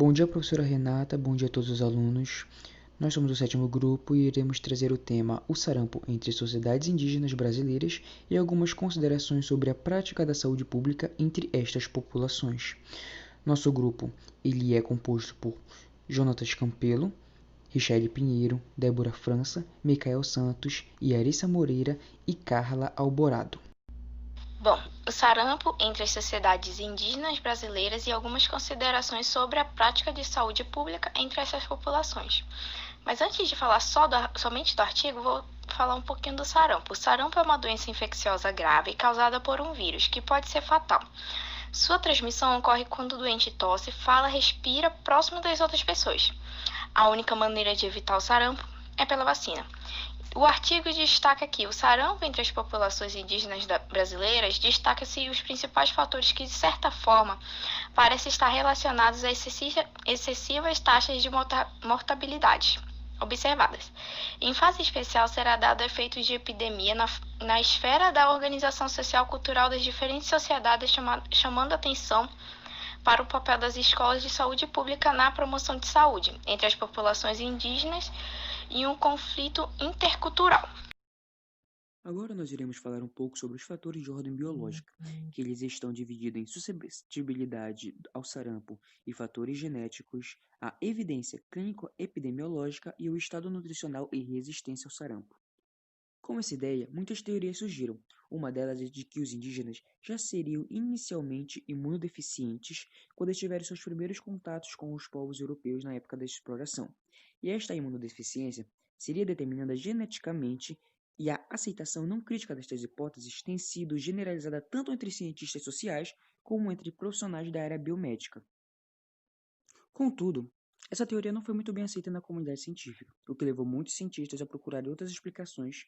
Bom dia, professora Renata. Bom dia a todos os alunos. Nós somos o sétimo grupo e iremos trazer o tema O Sarampo entre sociedades indígenas brasileiras e algumas considerações sobre a prática da saúde pública entre estas populações. Nosso grupo ele é composto por Jonatas Campelo, Richelle Pinheiro, Débora França, Micael Santos, Yarissa Moreira e Carla Alborado. Bom, o sarampo entre as sociedades indígenas brasileiras e algumas considerações sobre a prática de saúde pública entre essas populações. Mas antes de falar somente do artigo, vou falar um pouquinho do sarampo. O sarampo é uma doença infecciosa grave causada por um vírus que pode ser fatal. Sua transmissão ocorre quando o doente tosse, fala, respira próximo das outras pessoas. A única maneira de evitar o sarampo é pela vacina. O artigo destaca que o sarampo entre as populações indígenas brasileiras destaca-se os principais fatores que, de certa forma, parecem estar relacionados a excessivas taxas de mortabilidade observadas. Em fase especial, será dado efeitos de epidemia na esfera da organização social cultural das diferentes sociedades, chamando atenção para o papel das escolas de saúde pública na promoção de saúde entre as populações indígenas e um conflito intercultural. Agora nós iremos falar um pouco sobre os fatores de ordem biológica, que eles estão divididos em suscetibilidade ao sarampo e fatores genéticos, a evidência clínico-epidemiológica e o estado nutricional e resistência ao sarampo. Com essa ideia, muitas teorias surgiram. Uma delas é de que os indígenas já seriam inicialmente imunodeficientes quando tiveram seus primeiros contatos com os povos europeus na época da exploração. E esta imunodeficiência seria determinada geneticamente, e a aceitação não crítica destas hipóteses tem sido generalizada tanto entre cientistas sociais como entre profissionais da área biomédica. Contudo, essa teoria não foi muito bem aceita na comunidade científica, o que levou muitos cientistas a procurarem outras explicações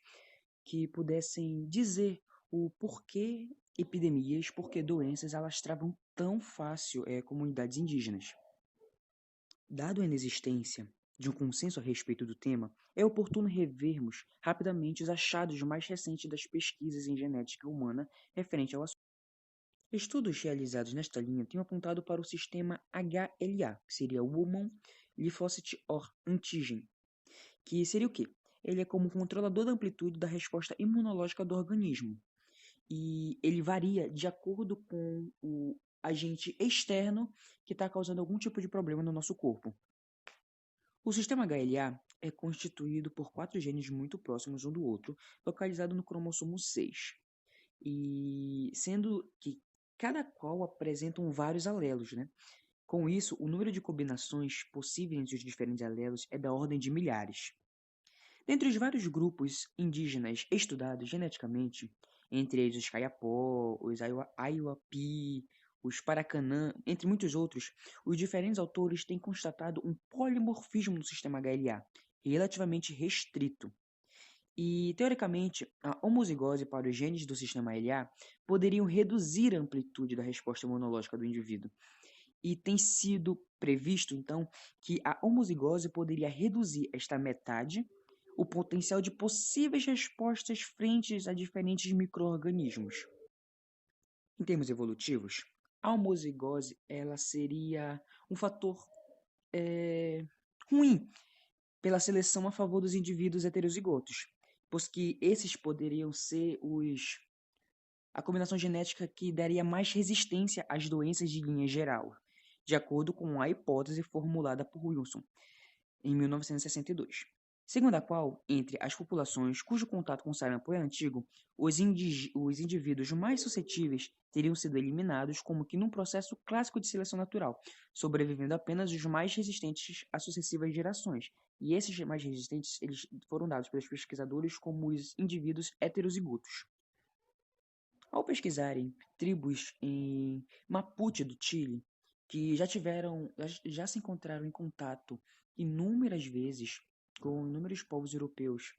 que pudessem dizer o porquê epidemias, porquê doenças alastravam tão fácil comunidades indígenas. Dado a inexistência de um consenso a respeito do tema, é oportuno revermos rapidamente os achados mais recentes das pesquisas em genética humana referente ao assunto. Estudos realizados nesta linha têm apontado para o sistema HLA, que seria Human Lymphocyte Antigen, que seria o quê? Ele é como controlador da amplitude da resposta imunológica do organismo. E ele varia de acordo com o agente externo que está causando algum tipo de problema no nosso corpo. O sistema HLA é constituído por 4 genes muito próximos um do outro, localizado no cromossomo 6, e sendo que cada qual apresentam vários alelos, né? Com isso, o número de combinações possíveis entre os diferentes alelos é da ordem de milhares. Dentre os vários grupos indígenas estudados geneticamente, entre eles os Kayapó, os Aiuapi, os Paracanã, entre muitos outros, os diferentes autores têm constatado um polimorfismo no sistema HLA, relativamente restrito. E, teoricamente, a homozigose para os genes do sistema HLA poderiam reduzir a amplitude da resposta imunológica do indivíduo. E tem sido previsto, então, que a homozigose poderia reduzir esta metade o potencial de possíveis respostas frente a diferentes micro-organismos. Em termos evolutivos, a homozigose ela seria um fator ruim pela seleção a favor dos indivíduos heterozigotos, pois que esses poderiam ser a combinação genética que daria mais resistência às doenças de linha geral, de acordo com a hipótese formulada por Wilson em 1962, segundo a qual, entre as populações cujo contato com sarampo é antigo, os indivíduos mais suscetíveis teriam sido eliminados como que num processo clássico de seleção natural, sobrevivendo apenas os mais resistentes às sucessivas gerações, e esses mais resistentes eles foram dados pelos pesquisadores como os indivíduos heterozigotos. Ao pesquisarem tribos em Mapuche do Chile, que já se encontraram em contato inúmeras vezes com inúmeros povos europeus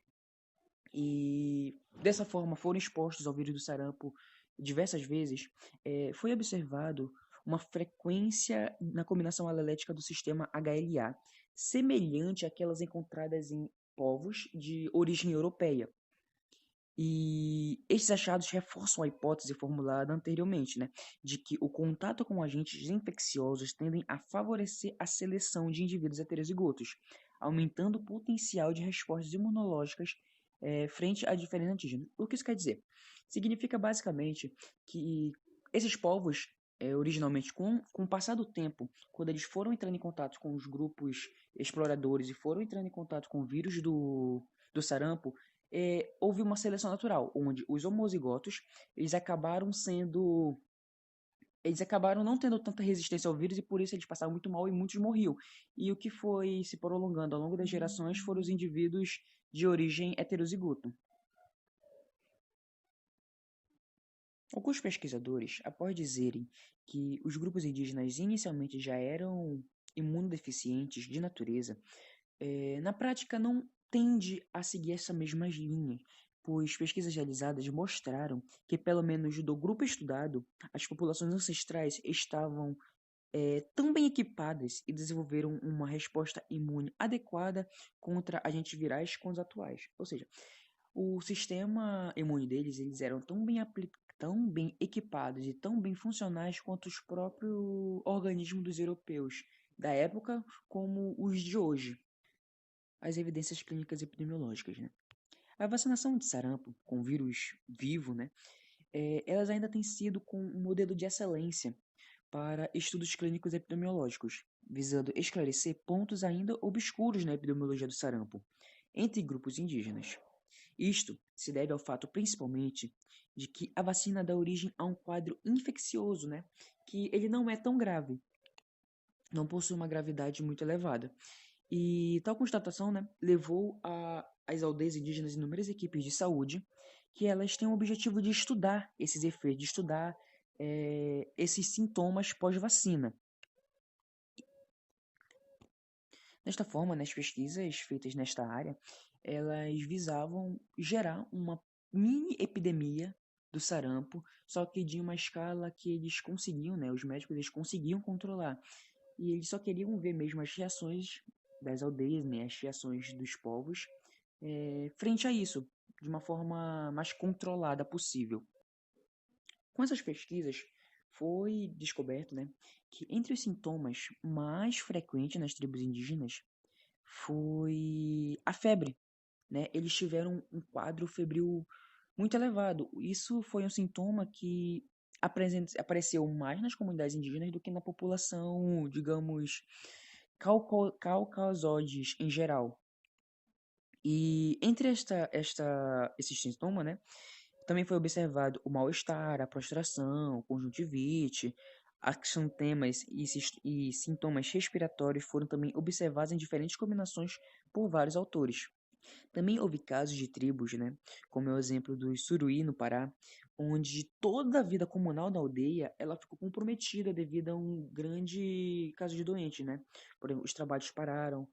e dessa forma foram expostos ao vírus do sarampo diversas vezes, foi observado uma frequência na combinação alelética do sistema HLA, semelhante àquelas encontradas em povos de origem europeia. E estes achados reforçam a hipótese formulada anteriormente, né, de que o contato com agentes infecciosos tendem a favorecer a seleção de indivíduos heterozigotos, aumentando o potencial de respostas imunológicas frente a diferentes antígenos. O que isso quer dizer? Significa basicamente que esses povos, originalmente, com o passar do tempo, quando eles foram entrando em contato com os grupos exploradores e foram entrando em contato com o vírus do sarampo, houve uma seleção natural, onde os homozigotos eles acabaram sendo. Eles acabaram não tendo tanta resistência ao vírus e por isso eles passaram muito mal e muitos morriam. E o que foi se prolongando ao longo das gerações foram os indivíduos de origem heterozigoto. Alguns pesquisadores, após dizerem que os grupos indígenas inicialmente já eram imunodeficientes de natureza, na prática não tende a seguir essa mesma linha, pois pesquisas realizadas mostraram que, pelo menos do grupo estudado, as populações ancestrais estavam tão bem equipadas e desenvolveram uma resposta imune adequada contra agentes virais quanto os atuais. Ou seja, o sistema imune deles, eles eram tão bem equipados e tão bem funcionais quanto os próprios organismos dos europeus da época, como os de hoje. As evidências clínicas e epidemiológicas, né? A vacinação de sarampo com vírus vivo, né? Elas ainda têm sido com um modelo de excelência para estudos clínicos e epidemiológicos, visando esclarecer pontos ainda obscuros na epidemiologia do sarampo entre grupos indígenas. Isto se deve ao fato principalmente de que a vacina dá origem a um quadro infeccioso, né? Que ele não é tão grave, não possui uma gravidade muito elevada. E tal constatação, né, levou as aldeias indígenas e inúmeras equipes de saúde que elas têm o objetivo de estudar esses efeitos, de estudar esses sintomas pós-vacina. Desta forma, as pesquisas feitas nesta área, elas visavam gerar uma mini epidemia do sarampo, só que de uma escala que eles conseguiam, né, os médicos eles conseguiam controlar. E eles só queriam ver mesmo as reações das aldeias, né, as reações dos povos, frente a isso, de uma forma mais controlada possível. Com essas pesquisas, foi descoberto, né, que entre os sintomas mais frequentes nas tribos indígenas foi a febre, né? Eles tiveram um quadro febril muito elevado. Isso foi um sintoma que apareceu mais nas comunidades indígenas do que na população, digamos, caucasoides em geral. E entre esses sintomas, né, também foi observado o mal-estar, a prostração, conjuntivite, axantemas e sintomas respiratórios foram também observados em diferentes combinações por vários autores. Também houve casos de tribos, né, como é o exemplo do Suruí, no Pará, onde toda a vida comunal da aldeia ela ficou comprometida devido a um grande caso de doente, né? Por exemplo, os trabalhos pararam,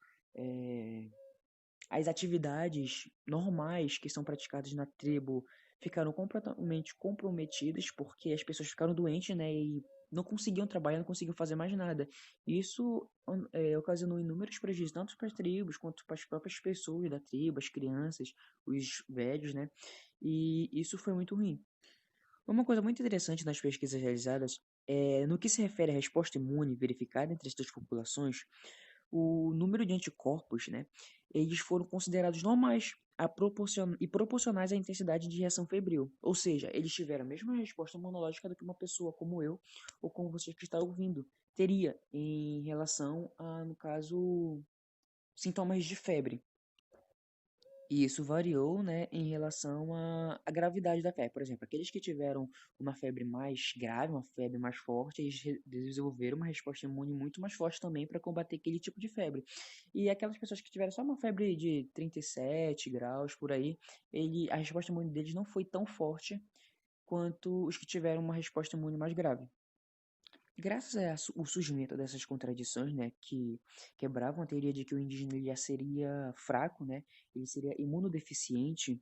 as atividades normais que são praticadas na tribo ficaram completamente comprometidas porque as pessoas ficaram doentes, né, e não conseguiam trabalhar, não conseguiam fazer mais nada. Isso ocasionou inúmeros prejuízos, tanto para as tribos quanto para as próprias pessoas da tribo, as crianças, os velhos, né? E isso foi muito ruim. Uma coisa muito interessante nas pesquisas realizadas é no que se refere à resposta imune verificada entre estas populações, o número de anticorpos, né, eles foram considerados normais e proporcionais à intensidade de reação febril. Ou seja, eles tiveram a mesma resposta imunológica do que uma pessoa como eu, ou como você que está ouvindo, teria em relação a, no caso, sintomas de febre. E isso variou, né, em relação à gravidade da febre. Por exemplo, aqueles que tiveram uma febre mais grave, uma febre mais forte, eles desenvolveram uma resposta imune muito mais forte também para combater aquele tipo de febre. E aquelas pessoas que tiveram só uma febre de 37 graus por aí, a resposta imune deles não foi tão forte quanto os que tiveram uma resposta imune mais grave. Graças ao surgimento dessas contradições, né, que quebravam a teoria de que o indígena ele já seria fraco, né, ele seria imunodeficiente,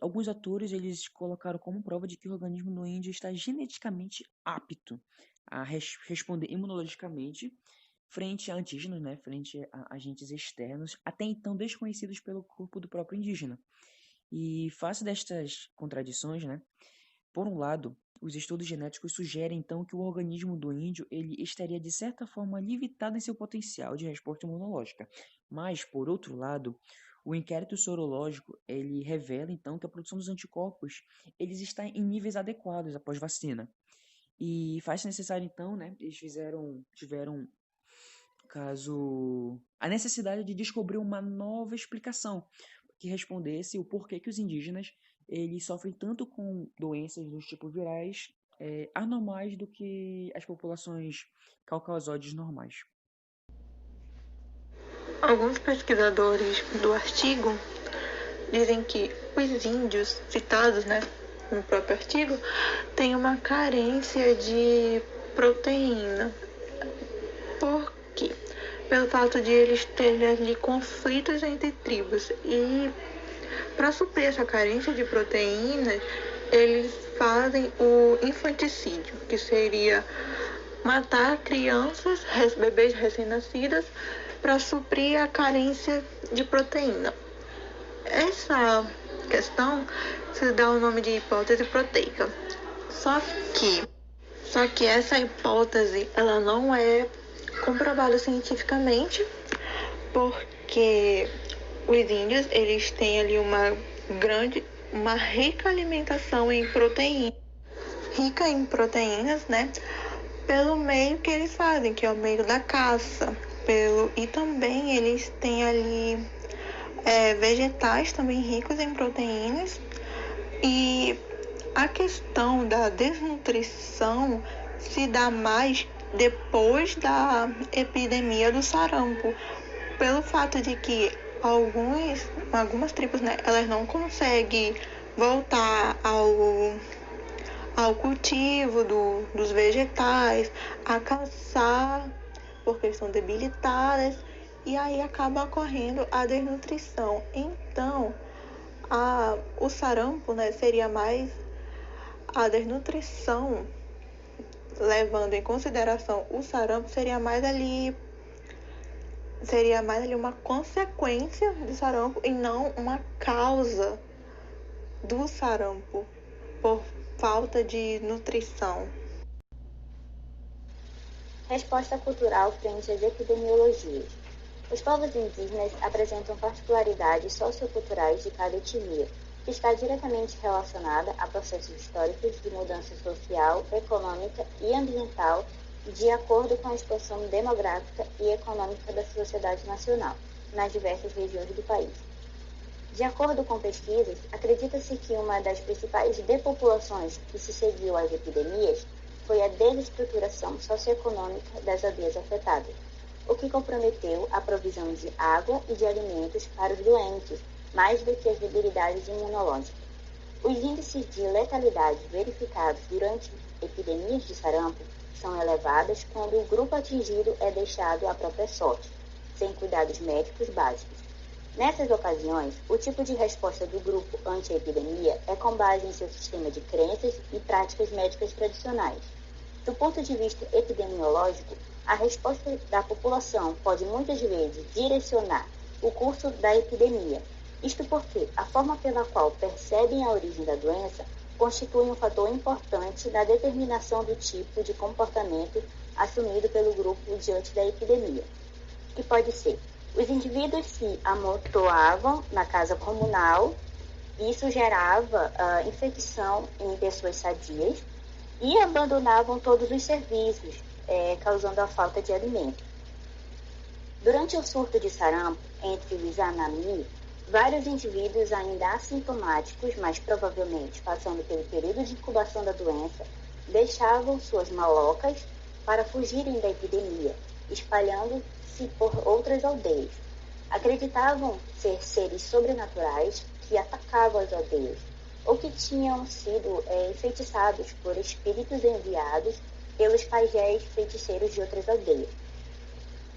alguns autores eles colocaram como prova de que o organismo do índio está geneticamente apto a responder imunologicamente frente a antígenos, né, frente a agentes externos, até então desconhecidos pelo corpo do próprio indígena. E face destas contradições, né, por um lado, os estudos genéticos sugerem então que o organismo do índio ele estaria de certa forma limitado em seu potencial de resposta imunológica. Mas, por outro lado, o inquérito sorológico ele revela então que a produção dos anticorpos eles está em níveis adequados após vacina. E faz necessário então, né, eles tiveram caso a necessidade de descobrir uma nova explicação que respondesse o porquê que os indígenas eles sofrem tanto com doenças dos tipos virais anormais do que as populações caucasóides normais. Alguns pesquisadores do artigo dizem que os índios citados, né, no próprio artigo, têm uma carência de proteína. Por quê? Pelo fato de eles terem ali conflitos entre tribos. E para suprir essa carência de proteínas, eles fazem o infanticídio, que seria matar crianças, bebês recém-nascidas, para suprir a carência de proteína. Essa questão se dá o nome de hipótese proteica. Só que essa hipótese ela não é comprovada cientificamente, porque os índios eles têm ali uma rica alimentação em proteína, rica em proteínas, né? Pelo meio que eles fazem, que é o meio da caça, e também eles têm ali vegetais também ricos em proteínas. E a questão da desnutrição se dá mais depois da epidemia do sarampo, pelo fato de que algumas tribos, né, elas não conseguem voltar ao cultivo dos vegetais, a caçar, porque estão debilitadas, e aí acaba ocorrendo a desnutrição. Então, o sarampo, né, seria mais a desnutrição, levando em consideração o sarampo, seria mais ali uma consequência do sarampo e não uma causa do sarampo por falta de nutrição. Resposta cultural frente às epidemiologias. Os povos indígenas apresentam particularidades socioculturais de cada etnia, que está diretamente relacionada a processos históricos de mudança social, econômica e ambiental de acordo com a expansão demográfica e econômica da sociedade nacional, nas diversas regiões do país. De acordo com pesquisas, acredita-se que uma das principais depopulações que se seguiu às epidemias foi a desestruturação socioeconômica das aldeias afetadas, o que comprometeu a provisão de água e de alimentos para os doentes, mais do que as debilidades imunológicas. Os índices de letalidade verificados durante epidemias de sarampo são elevados quando o grupo atingido é deixado à própria sorte, sem cuidados médicos básicos. Nessas ocasiões, o tipo de resposta do grupo ante a epidemia é com base em seu sistema de crenças e práticas médicas tradicionais. Do ponto de vista epidemiológico, a resposta da população pode muitas vezes direcionar o curso da epidemia, isto porque a forma pela qual percebem a origem da doença constitui um fator importante na determinação do tipo de comportamento assumido pelo grupo diante da epidemia, que pode ser: os indivíduos se amontoavam na casa comunal, isso gerava infecção em pessoas sadias, e abandonavam todos os serviços, causando a falta de alimento. Durante o surto de sarampo, entre os Anami, vários indivíduos ainda assintomáticos, mas provavelmente passando pelo período de incubação da doença, deixavam suas malocas para fugirem da epidemia, espalhando-se por outras aldeias. Acreditavam ser seres sobrenaturais que atacavam as aldeias, ou que tinham sido enfeitiçados por espíritos enviados pelos pajés feiticeiros de outras aldeias.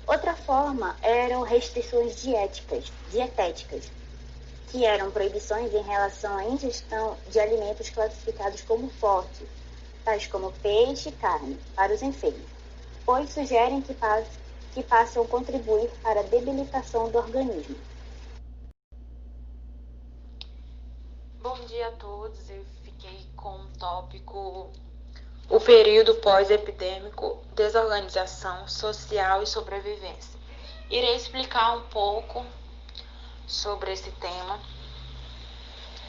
Outra forma eram restrições dietéticas, que eram proibições em relação à ingestão de alimentos classificados como fortes, tais como peixe e carne, para os enfermos, pois sugerem que passam a contribuir para a debilitação do organismo. dia a todos. Eu fiquei com o tópico o período pós-epidêmico, desorganização social e sobrevivência. Irei explicar um pouco sobre esse tema,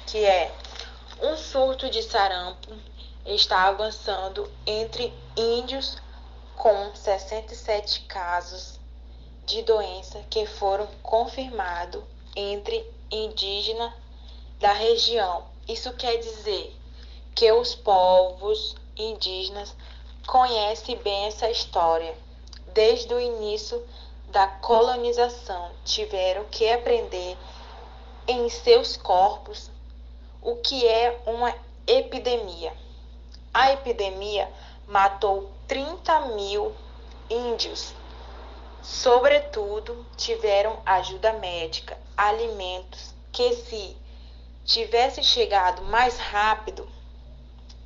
que é um surto de sarampo está avançando entre índios, com 67 casos de doença que foram confirmados entre indígenas da região. Isso quer dizer que os povos indígenas conhecem bem essa história. Desde o início da colonização, tiveram que aprender em seus corpos o que é uma epidemia. A epidemia matou 30 mil índios. Sobretudo, tiveram ajuda médica, alimentos que, se tivesse chegado mais rápido,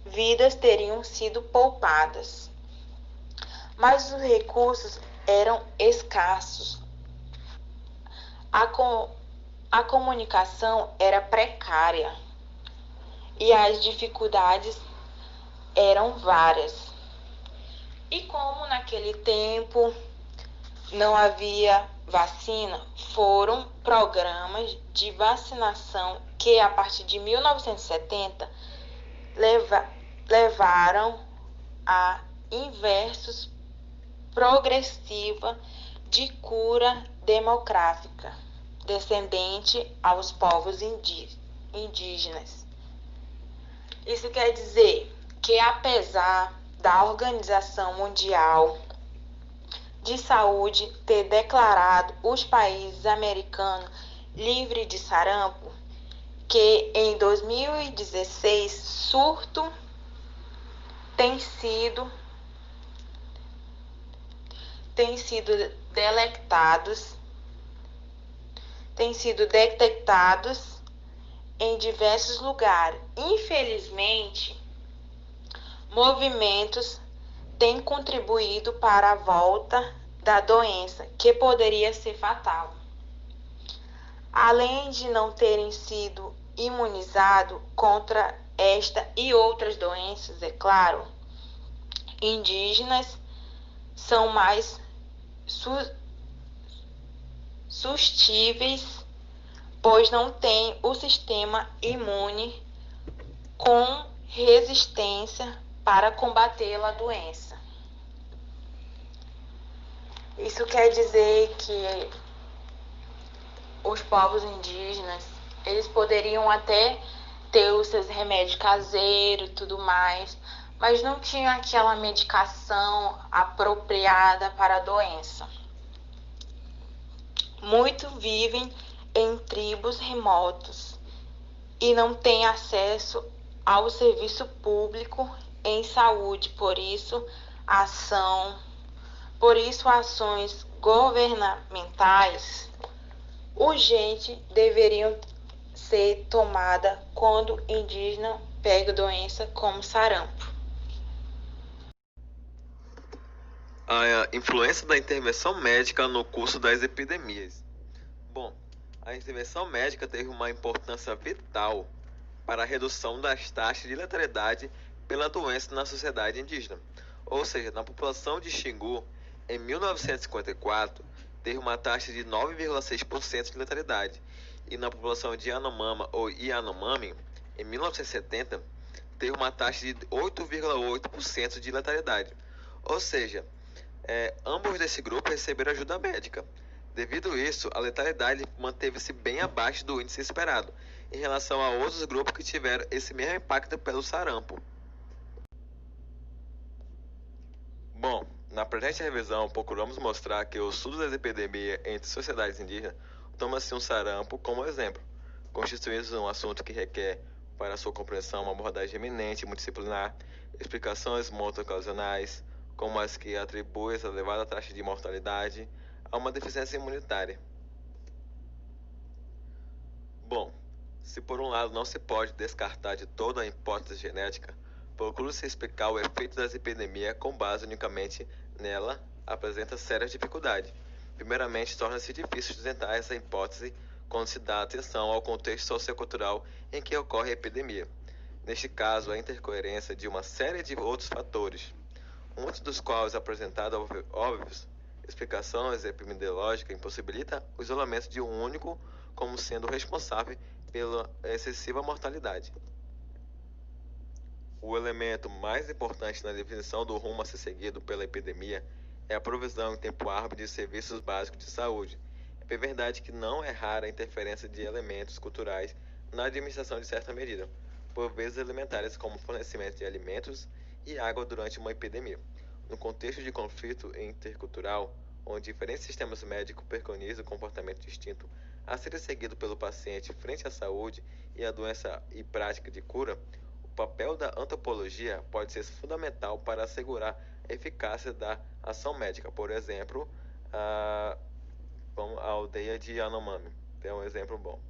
vidas teriam sido poupadas. Mas os recursos eram escassos. A comunicação era precária e as dificuldades eram várias. E como naquele tempo não havia vacina, foram programas de vacinação que, a partir de 1970, levaram a inversos progressiva de cura demográfica, descendente aos povos indígenas. Isso quer dizer que, apesar da Organização Mundial de Saúde ter declarado os países americanos livres de sarampo, que em 2016 surto tem sido detectados em diversos lugares. Infelizmente, movimentos têm contribuído para a volta da doença, que poderia ser fatal. Além de não terem sido imunizados contra esta e outras doenças, é claro, indígenas são mais suscetíveis, pois não têm o sistema imune com resistência para combater a doença. Isso quer dizer que os povos indígenas, eles poderiam até ter os seus remédios caseiros e tudo mais, mas não tinham aquela medicação apropriada para a doença. Muitos vivem em tribos remotos e não têm acesso ao serviço público em saúde. Por isso, ações governamentais urgentes deveriam ser tomadas quando indígena pega doença como sarampo. A influência da intervenção médica no curso das epidemias. Bom, a intervenção médica teve uma importância vital para a redução das taxas de letalidade pela doença na sociedade indígena. Ou seja, na população de Xingu, em 1954, teve uma taxa de 9,6% de letalidade. E na população de Yanomama ou Yanomami, em 1970, teve uma taxa de 8,8% de letalidade. Ou seja, ambos desse grupo receberam ajuda médica. Devido a isso, a letalidade manteve-se bem abaixo do índice esperado, em relação a outros grupos que tiveram esse mesmo impacto pelo sarampo. Bom, na presente revisão, procuramos mostrar que o estudo das epidemias entre sociedades indígenas toma-se um sarampo como exemplo, constituindo um assunto que requer, para sua compreensão, uma abordagem eminente e multidisciplinar, explicações multi-ocasionais, como as que atribuem a elevada taxa de mortalidade a uma deficiência imunitária. Bom, se por um lado não se pode descartar de toda a hipótese genética, procura-se explicar o efeito das epidemias com base unicamente nela, apresenta sérias dificuldades. Primeiramente, torna-se difícil sustentar essa hipótese quando se dá atenção ao contexto sociocultural em que ocorre a epidemia. Neste caso, a intercoerência de uma série de outros fatores, muitos dos quais apresentados óbvios, explicações epidemiológicas impossibilita o isolamento de um único como sendo responsável pela excessiva mortalidade. O elemento mais importante na definição do rumo a ser seguido pela epidemia é a provisão em tempo hábil de serviços básicos de saúde. É verdade que não é rara a interferência de elementos culturais na administração de certa medida, por vezes elementares como fornecimento de alimentos e água durante uma epidemia. No contexto de conflito intercultural, onde diferentes sistemas médicos preconizam comportamento distinto a ser seguido pelo paciente frente à saúde e à doença e prática de cura, o papel da antropologia pode ser fundamental para assegurar a eficácia da ação médica. Por exemplo, a aldeia de Yanomami é um exemplo bom.